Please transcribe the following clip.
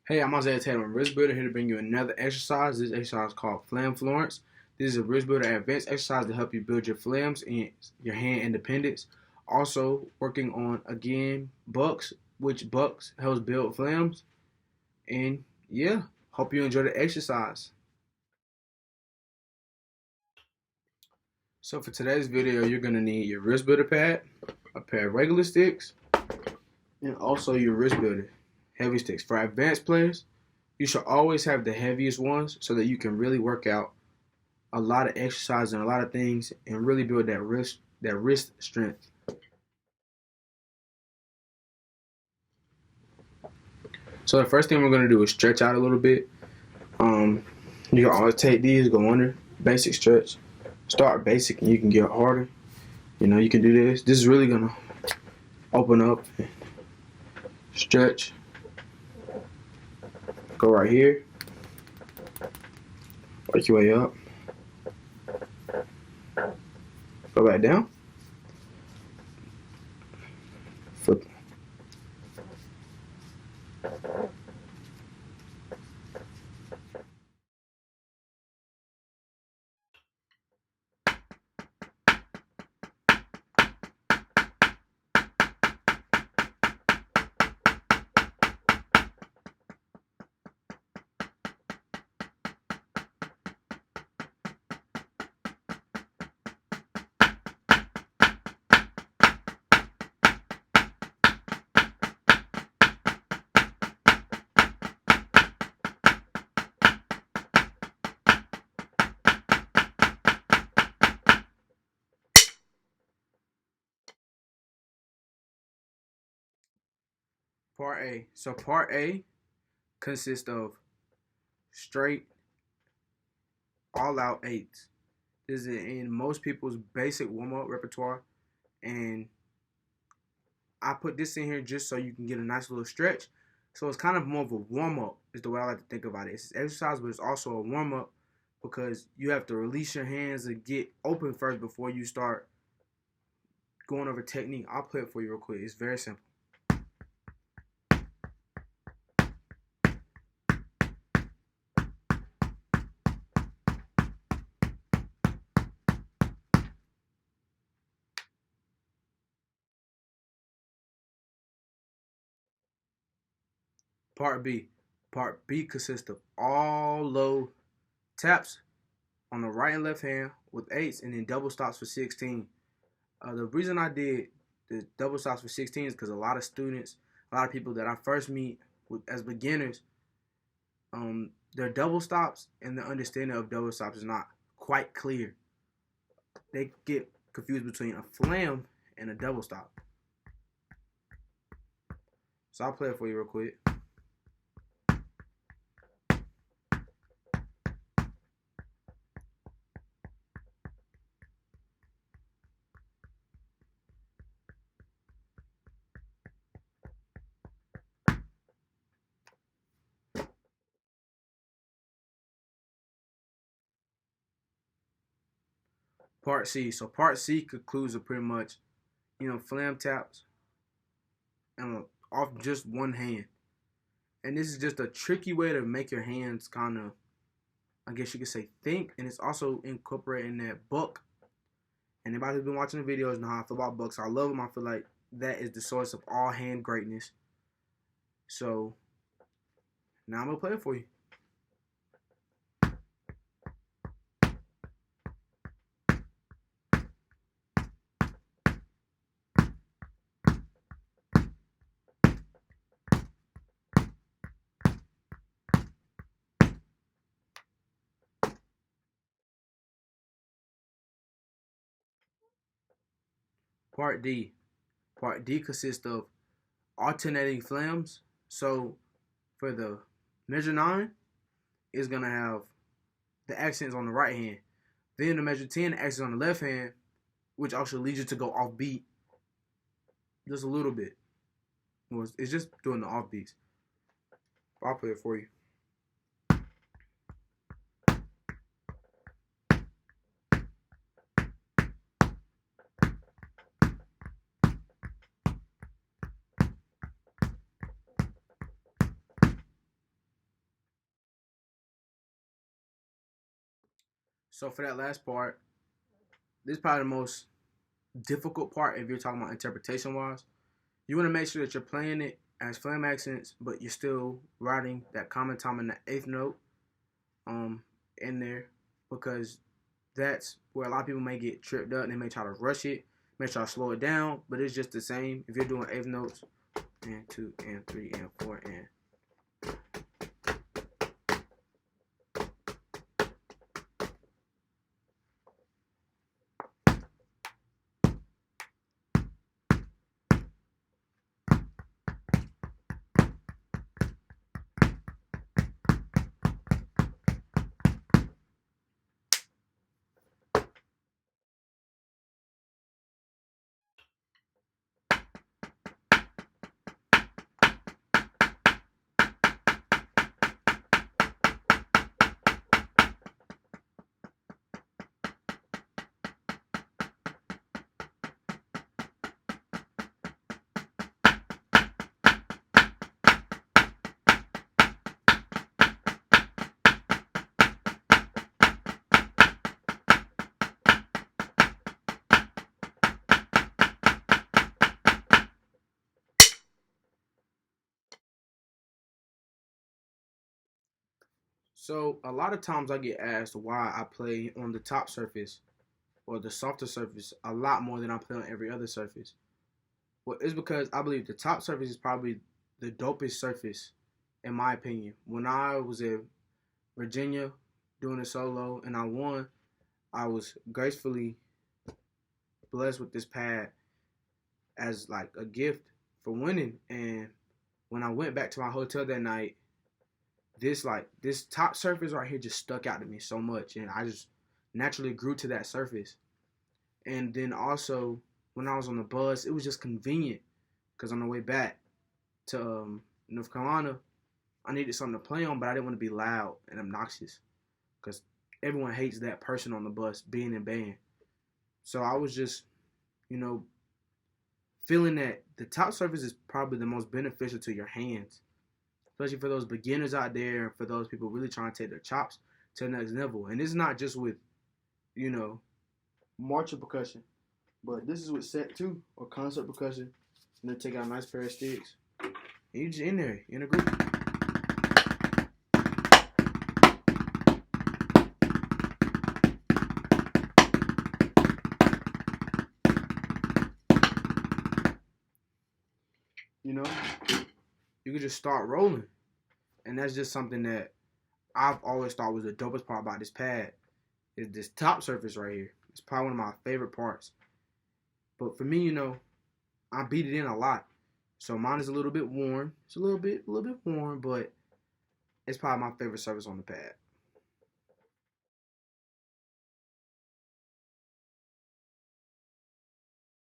Hey, I'm Tatum, Wristbuilder, here to bring you another exercise. This exercise is called Flam Florence. This is a Wristbuilder advanced exercise to help you build your flams and your hand independence. Also, working on, again, bucks, which bucks helps build flams. And yeah, hope you enjoy the exercise. So for today's video, you're going to need your Wristbuilder pad, a pair of regular sticks, and also your Wristbuilder heavy sticks. For advanced players, you should always have the heaviest ones so that you can really work out a lot of exercise and a lot of things and really build that wrist strength. So the first thing we're gonna do is stretch out a little bit. You can always take these, go under, basic stretch. Start basic and you can get harder. You can do this. This is really gonna open up, stretch. Go right here, work your way up, go back down. Flip. Part A. So part A consists of straight, all-out eights. This is in most people's basic warm-up repertoire, and I put this in here just so you can get a nice little stretch. So it's kind of more of a warm-up is the way I like to think about it. It's exercise, but it's also a warm-up because you have to release your hands and get open first before you start going over technique. I'll play it for you real quick. It's very simple. Part B. Part B consists of all low taps on the right and left hand with eights and then double stops for 16. The reason I did the double stops for 16 is because a lot of students, a lot of people that I first meet as beginners, their double stops and the understanding of double stops is not quite clear. They get confused between a flam and a double stop. So I'll play it for you real quick. Part C. So part C concludes with pretty much, flam taps and off just one hand. And this is just a tricky way to make your hands kind of, I guess you could say, think. And it's also incorporating that buck. Anybody who's been watching the videos know how I feel about bucks. I love them. I feel like that is the source of all hand greatness. So now I'm going to play it for you. Part D. Part D consists of alternating flams. So for the measure 9, it's going to have the accents on the right hand. Then the measure 10, the accents on the left hand, which also leads you to go off beat just a little bit. It's just doing the off beats. I'll play it for you. So for that last part, this is probably the most difficult part if you're talking about interpretation wise. You want to make sure that you're playing it as flam accents, but you're still writing that common time in the eighth note in there, because that's where a lot of people may get tripped up and they may try to rush it, may try to slow it down, but it's just the same if you're doing eighth notes and 2 and 3 and 4 and. So a lot of times I get asked why I play on the top surface or the softer surface a lot more than I play on every other surface. Well, it's because I believe the top surface is probably the dopest surface, in my opinion. When I was in Virginia doing a solo and I won, I was gracefully blessed with this pad as like a gift for winning. And when I went back to my hotel that night, this top surface right here just stuck out to me so much, and I just naturally grew to that surface. And then also when I was on the bus, it was just convenient because on the way back to North Carolina, I needed something to play on, but I didn't want to be loud and obnoxious because everyone hates that person on the bus being in band. So I was just, you know, feeling that the top surface is probably the most beneficial to your hands, especially for those beginners out there and for those people really trying to take their chops to the next level. And it's not just with, you know, marching percussion, but this is with set two or concert percussion. And then take out a nice pair of sticks, and you just in there, in a group. You know, you could just start rolling. And that's just something that I've always thought was the dopest part about this pad is this top surface right here. It's probably one of my favorite parts. But for me, you know, I beat it in a lot. So mine is a little bit worn. It's a little bit worn, but it's probably my favorite surface on the pad.